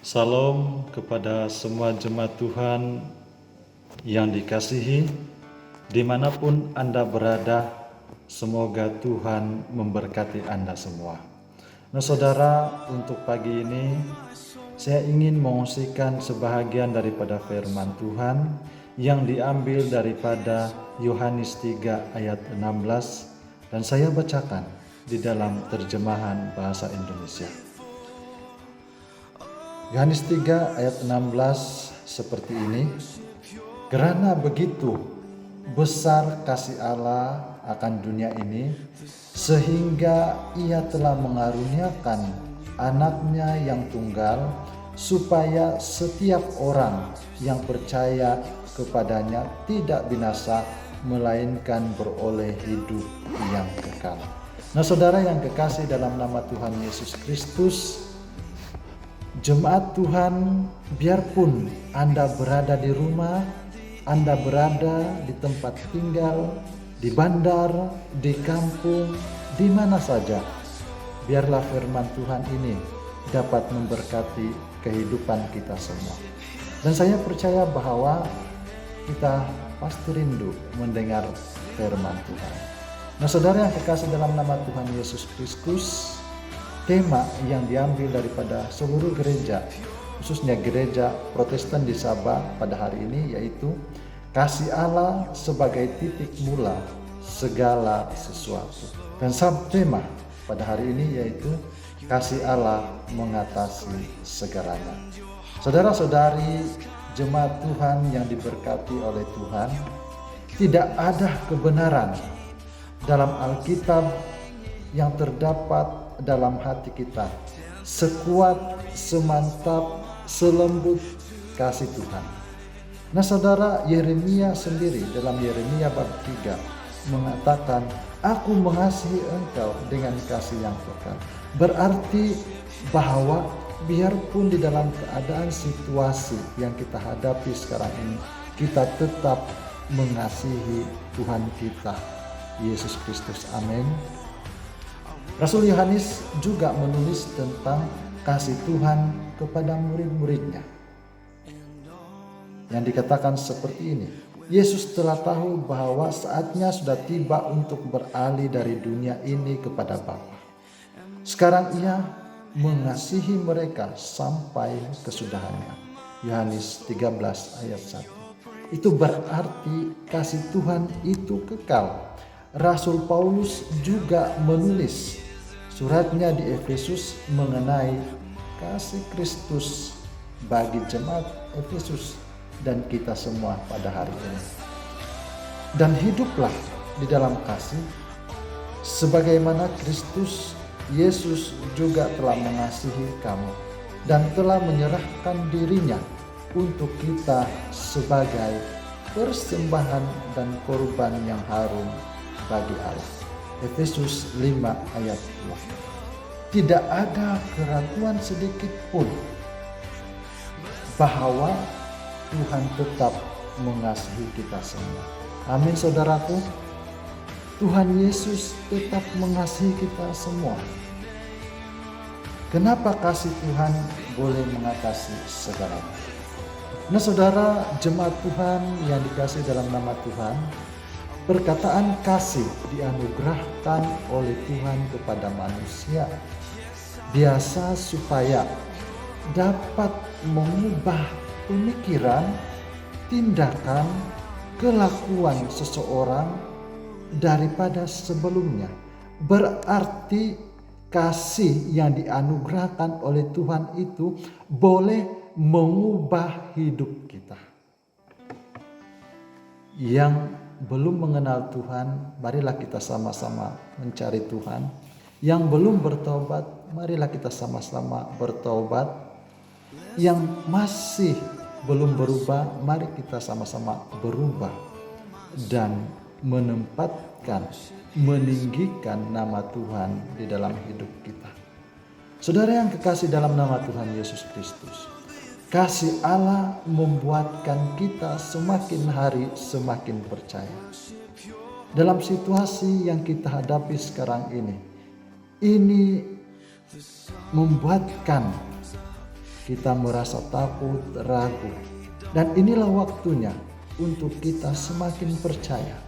Salam kepada semua jemaat Tuhan yang dikasihi, dimanapun Anda berada, semoga Tuhan memberkati Anda semua. Nah saudara, untuk pagi ini saya ingin mengungsikan sebahagian daripada firman Tuhan yang diambil daripada Yohanes 3 ayat 16 dan saya bacakan di dalam terjemahan bahasa Indonesia. Yohanes 3 ayat 16 seperti ini. Karena begitu besar kasih Allah akan dunia ini, sehingga ia telah mengaruniakan anaknya yang tunggal, supaya setiap orang yang percaya kepadanya tidak binasa, melainkan beroleh hidup yang kekal. Nah saudara yang kekasih dalam nama Tuhan Yesus Kristus, jemaat Tuhan, biarpun Anda berada di rumah, Anda berada di tempat tinggal, di bandar, di kampung, di mana saja, biarlah firman Tuhan ini dapat memberkati kehidupan kita semua. Dan saya percaya bahwa kita pasti rindu mendengar firman Tuhan. Nah saudara yang kekasih dalam nama Tuhan Yesus Kristus, tema yang diambil daripada seluruh gereja, khususnya gereja Protestan di Sabah pada hari ini, yaitu kasih Allah sebagai titik mula segala sesuatu. Dan subtema pada hari ini yaitu kasih Allah mengatasi segalanya. Saudara-saudari jemaat Tuhan yang diberkati oleh Tuhan, tidak ada kebenaran dalam Alkitab yang terdapat dalam hati kita sekuat, semantap, selembut kasih Tuhan. Nah saudara, Yeremia sendiri dalam Yeremia bab 3 mengatakan, aku mengasihi engkau dengan kasih yang kekal. Berarti bahwa biarpun di dalam keadaan situasi yang kita hadapi sekarang ini, kita tetap mengasihi Tuhan kita Yesus Kristus. Amin. Rasul Yohanes juga menulis tentang kasih Tuhan kepada murid-muridnya, yang dikatakan seperti ini. Yesus telah tahu bahwa saatnya sudah tiba untuk beralih dari dunia ini kepada Bapa. Sekarang ia mengasihi mereka sampai kesudahannya. Yohanes 13 ayat 1. Itu berarti kasih Tuhan itu kekal. Rasul Paulus juga menulis suratnya di Efesus mengenai kasih Kristus bagi jemaat Efesus dan kita semua pada hari ini. Dan hiduplah di dalam kasih sebagaimana Kristus Yesus juga telah mengasihi kamu dan telah menyerahkan dirinya untuk kita sebagai persembahan dan korban yang harum bagi Allah. Efesus 5 ayat 2. Tidak ada keraguan sedikit pun bahwa Tuhan tetap mengasihi kita semua. Amin saudaraku. Tuhan Yesus tetap mengasihi kita semua. Kenapa kasih Tuhan boleh mengatasi segalanya? Nah saudara, jemaat Tuhan yang dikasihi dalam nama Tuhan, perkataan kasih dianugerahkan oleh Tuhan kepada manusia biasa supaya dapat mengubah pemikiran, tindakan, kelakuan seseorang daripada sebelumnya. Berarti kasih yang dianugerahkan oleh Tuhan itu boleh mengubah hidup kita. Yang belum mengenal Tuhan, marilah kita sama-sama mencari Tuhan. Yang belum bertobat, marilah kita sama-sama bertobat. Yang masih belum berubah, mari kita sama-sama berubah dan menempatkan, meninggikan nama Tuhan di dalam hidup kita. Saudara yang kekasih dalam nama Tuhan Yesus Kristus, kasih Allah membuatkan kita semakin hari semakin percaya. Dalam situasi yang kita hadapi sekarang ini membuatkan kita merasa takut, ragu. Dan inilah waktunya untuk kita semakin percaya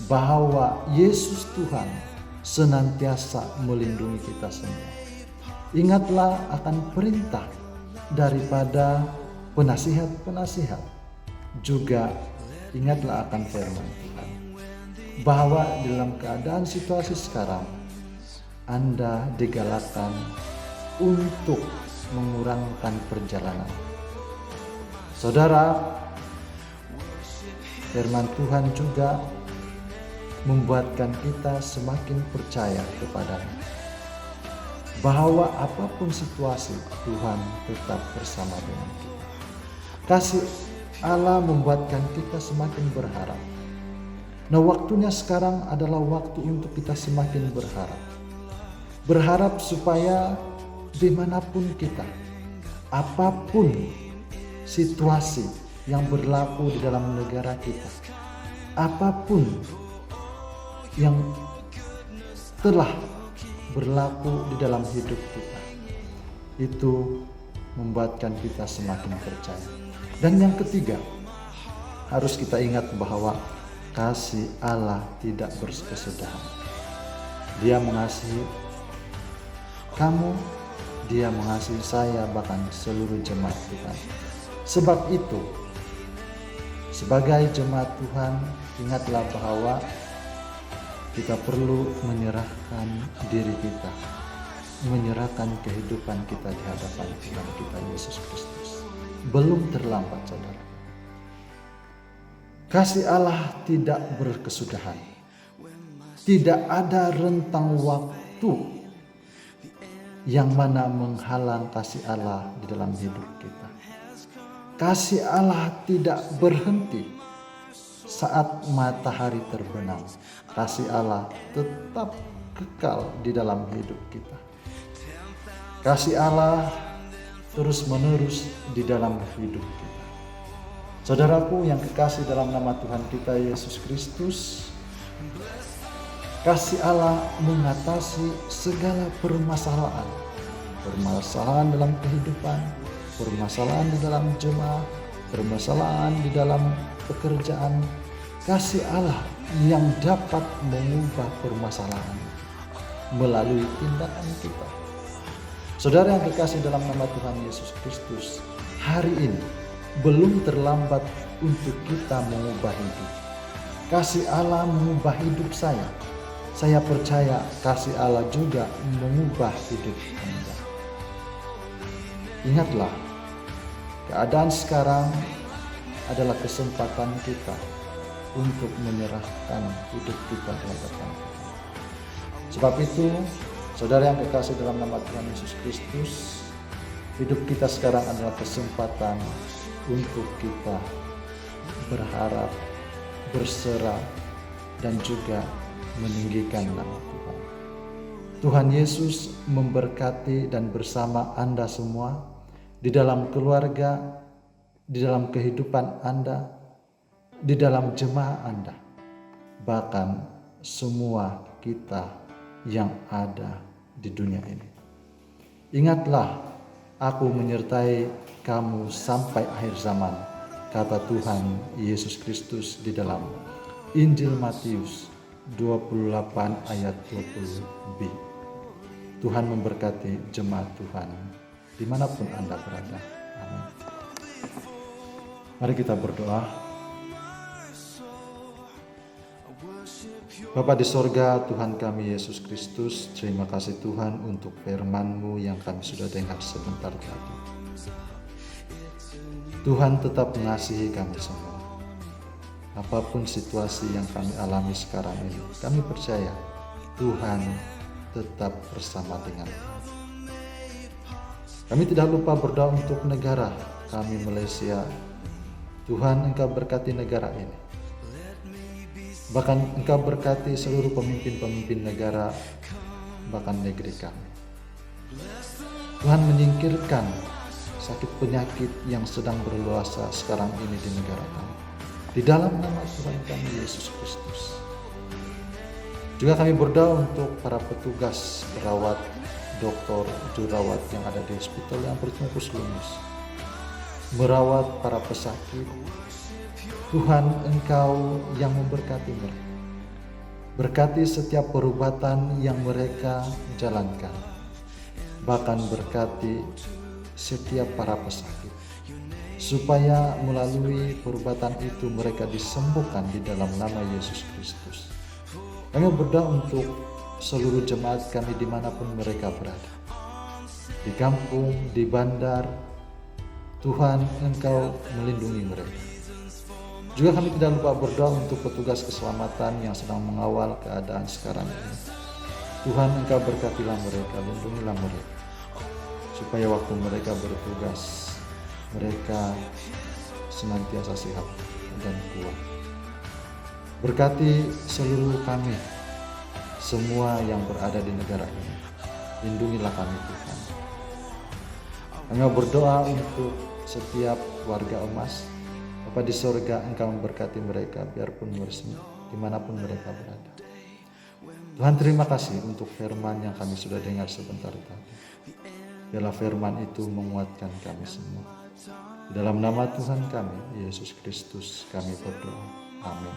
bahwa Yesus Tuhan senantiasa melindungi kita semua. Ingatlah akan perintah daripada penasihat-penasihat. Juga ingatlah akan firman Tuhan, bahwa dalam keadaan situasi sekarang Anda digalakkan untuk mengurangkan perjalanan. Saudara, firman Tuhan juga membuatkan kita semakin percaya kepadanya, bahwa apapun situasi Tuhan tetap bersama dengan kita. Kasih Allah membuatkan kita semakin berharap. Nah, waktunya sekarang adalah waktu untuk kita semakin berharap. Berharap supaya dimanapun kita, apapun situasi yang berlaku di dalam negara kita, apapun yang telah berlaku di dalam hidup kita, itu membuatkan kita semakin percaya. Dan yang ketiga, harus kita ingat bahwa kasih Allah tidak berkesudahan. Dia mengasihi kamu, Dia mengasihi saya, bahkan seluruh jemaat Tuhan. Sebab itu, sebagai jemaat Tuhan, ingatlah bahwa kita perlu menyerahkan diri kita, menyerahkan kehidupan kita di hadapan Tuhan kita Yesus Kristus. Belum terlambat, saudara. Kasih Allah tidak berkesudahan. Tidak ada rentang waktu yang mana menghalang kasih Allah di dalam hidup kita. Kasih Allah tidak berhenti saat matahari terbenam. Kasih Allah tetap kekal di dalam hidup kita. Kasih Allah terus-menerus di dalam hidup kita. Saudaraku yang kekasih dalam nama Tuhan kita Yesus Kristus, kasih Allah mengatasi segala permasalahan. Permasalahan dalam kehidupan, permasalahan di dalam jemaah, permasalahan di dalam pekerjaan. Kasih Allah yang dapat mengubah permasalahan melalui tindakan kita. Saudara yang kekasih dalam nama Tuhan Yesus Kristus, hari ini belum terlambat untuk kita mengubah hidup. Kasih Allah mengubah hidup saya. Saya percaya kasih Allah juga mengubah hidup Anda. Ingatlah, keadaan sekarang adalah kesempatan kita untuk menyerahkan hidup kita di hadapan Tuhan. Sebab itu, saudara yang kekasih dalam nama Tuhan Yesus Kristus, hidup kita sekarang adalah kesempatan untuk kita berharap, berserah, dan juga meninggikan nama Tuhan. Tuhan Yesus memberkati dan bersama Anda semua di dalam keluarga, di dalam kehidupan Anda, di dalam jemaah Anda, bahkan semua kita yang ada di dunia ini. Ingatlah, aku menyertai kamu sampai akhir zaman, kata Tuhan Yesus Kristus di dalam Injil Matius 28 ayat 20b. Tuhan memberkati jemaat Tuhan dimanapun Anda berada. Amin. Mari kita berdoa. Bapa di sorga, Tuhan kami Yesus Kristus, terima kasih Tuhan untuk firman-Mu yang kami sudah dengar sebentar tadi. Tuhan tetap mengasihi kami semua. Apapun situasi yang kami alami sekarang ini, kami percaya Tuhan tetap bersama dengan kami. Kami tidak lupa berdoa untuk negara kami Malaysia. Tuhan, Engkau berkati negara ini. Bahkan Engkau berkati seluruh pemimpin-pemimpin negara, bahkan negeri kami. Tuhan, menyingkirkan sakit penyakit yang sedang berluasa sekarang ini di negara kami. Di dalam nama Tuhan kami Yesus Kristus. Juga kami berdoa untuk para petugas perawat dokter, jurawat yang ada di hospital yang bertungkus lumus, merawat para pesakit. Tuhan, Engkau yang memberkati mereka. Berkati setiap perubatan yang mereka jalankan. Bahkan berkati setiap para pesakit, supaya melalui perubatan itu mereka disembuhkan di dalam nama Yesus Kristus. Kami berdoa untuk seluruh jemaat kami dimanapun mereka berada. Di kampung, di bandar, Tuhan, Engkau melindungi mereka. Juga kami tidak lupa berdoa untuk petugas keselamatan yang sedang mengawal keadaan sekarang ini. Tuhan, Engkau berkatilah mereka, lindungilah mereka, supaya waktu mereka bertugas, mereka senantiasa sehat dan kuat. Berkati seluruh kami, semua yang berada di negara ini. Lindungilah kami, Tuhan. Kami berdoa untuk setiap warga emas. Bapa di sorga, Engkau memberkati mereka biarpun dimanapun mereka berada. Tuhan, terima kasih untuk firman yang kami sudah dengar sebentar tadi. Biarlah firman itu menguatkan kami semua. Di dalam nama Tuhan kami, Yesus Kristus, kami berdoa. Amin.